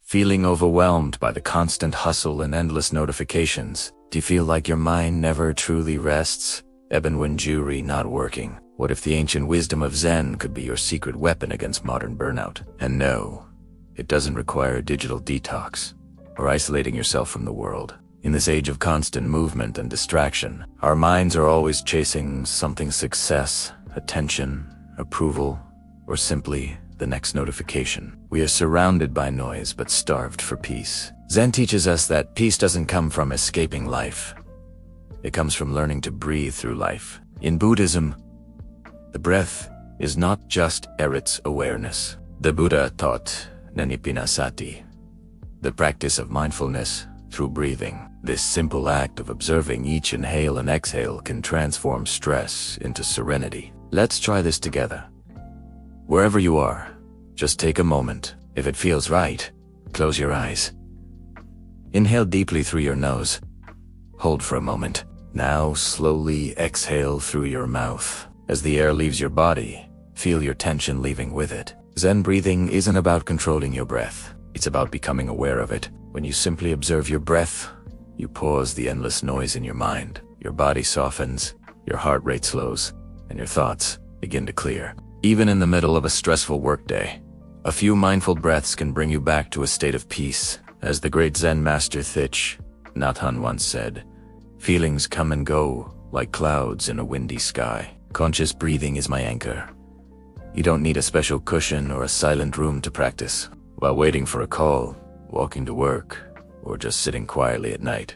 Feeling overwhelmed by the constant hustle and endless notifications? Do you feel like your mind never truly rests? Eben when jury not working? What if the ancient wisdom of Zen could be your secret weapon against modern burnout? And no, it doesn't require a digital detox or isolating yourself from the world. In this age of constant movement and distraction, our minds are always chasing something: success, attention, approval, or simply the next notification. We are surrounded by noise but starved for peace. Zen teaches us that peace doesn't come from escaping life. It comes from learning to breathe through life. In Buddhism, the breath is not just Eret's awareness. The Buddha taught Nanipinasati, the practice of mindfulness through breathing. This simple act of observing each inhale and exhale can transform stress into serenity. Let's try this together. Wherever you are, just take a moment. If it feels right, close your eyes. Inhale deeply through your nose. Hold for a moment. Now slowly exhale through your mouth. As the air leaves your body, feel your tension leaving with it. Zen breathing isn't about controlling your breath. It's about becoming aware of it. When you simply observe your breath, you pause the endless noise in your mind. Your body softens, your heart rate slows, and your thoughts begin to clear. Even in the middle of a stressful workday, a few mindful breaths can bring you back to a state of peace. As the great Zen master Thich Nhat Hanh once said, "Feelings come and go like clouds in a windy sky. Conscious breathing is my anchor." You don't need a special cushion or a silent room to practice. While waiting for a call, walking to work, or just sitting quietly at night,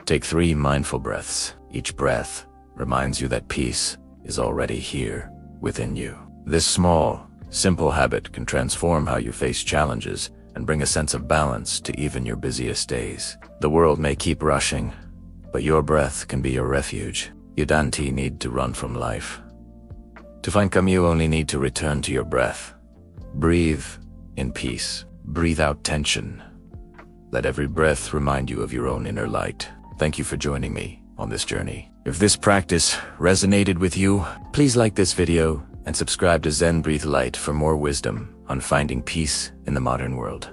take 3 mindful breaths. Each breath reminds you that peace is already here within you. This small, simple habit can transform how you face challenges and bring a sense of balance to even your busiest days. The world may keep rushing, but your breath can be your refuge. You don't need to run from life. To find calm, you only need to return to your breath. Breathe in peace. Breathe out tension. Let every breath remind you of your own inner light. Thank you for joining me on this journey. If this practice resonated with you, please like this video and subscribe to Zen Breathe Light for more wisdom on finding peace in the modern world.